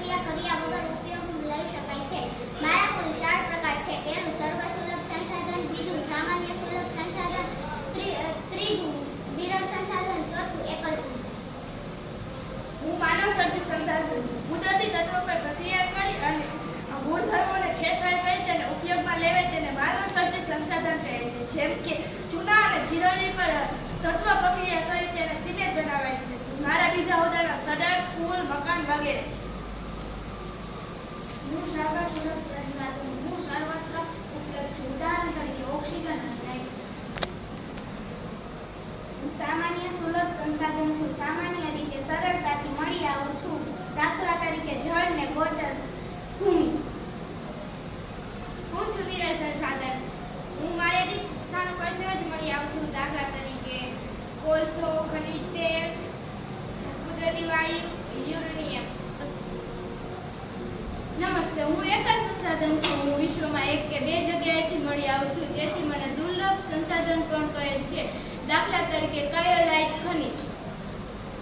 પ્રક્રિયા કર્યા વગર ઉપયોગમાં લઈ શકાય છે. મારા કુલ 4 પ્રકાર છે. પહેલું સર્વસુલભ સંસાધન, બીજું સામાન્ય સુલભ સંસાધન, ત્રીજું વિરલ સંસાધન, ચોથું એકલ સંસાધન. હું માનવ સર્જિત સંસાધન કુદરતી તત્વો પર પ્રક્રિયા કરી અને ગુણધર્મોને ફેરફાર કરી તેને ઉપયોગમાં લેવાય તેને માનવ સર્જિત સંસાધન કહે છે. જેમ કે ચૂના અને જીરોની પર તત્વ પ્રક્રિયા કરી તેને સિમેન્ટ બનાવાય છે. મારા બીજા ઉદાહરણ સડક, પુલ, મકાન વગેરે છે. હું સર્વસુલભ સંસાધન હું સર્વત્ર ઉપલબ્ધ છું. ઉદાહરણ તરીકે ઓક્સિજન અને લાઇટ. હું સામાન્ય સુલભ સંસાધન છું. સામાન્ય રીતે સરળતાથી મળી આવું છું. દાખલા તરીકે જળ ને ગોચર ભૂમિ. હું છું વિરલ સંસાધન. હું મર્યાદિત સ્થાન પર જ મળી આવું છું. દાખલા તરીકે કોલસો, ખનિજ તેલ, કુદરતી વાયુ, યુરેનિયમ. નમસ્તે, હું એકલ સંસાધન છું. હું વિશ્વમાં એક કે બે જગ્યાએથી મળી આવું છું, તેથી મને દુર્લભ સંસાધન પણ કહે છે. દાખલા તરીકે કાયોલાઇટ ખનિજ.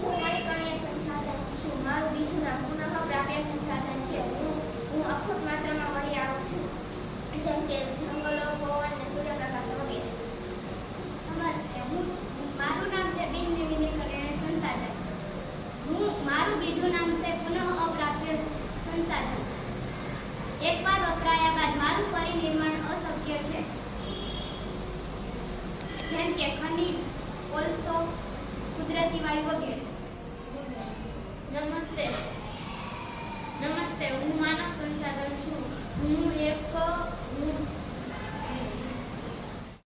હું નવીકરણીય સંસાધન છું. મારું બીજું નામ પુનઃપ્રાપ્ય સંસાધન છે. હું અખૂટ માત્રામાં મળી આવું છું, જેમ કે જંગલો, પવન અને સૂર્યપ્રકાશ વગેરે. નમસ્તે, મારું નામ છે બિન નવીનીકરણીય સંસાધન. મારું બીજું નામ છે પુનઃઅપ્રાપ્ય સંસાધન. એકવાર વપરાયા બાદ મારું ફરી નિર્માણ અશક્ય છે, જેમ કે ખનિજ, કોલસો, કુદરતી વાયુ વગેરે. નમસ્તે, હું માનવ સંસાધન છું. હું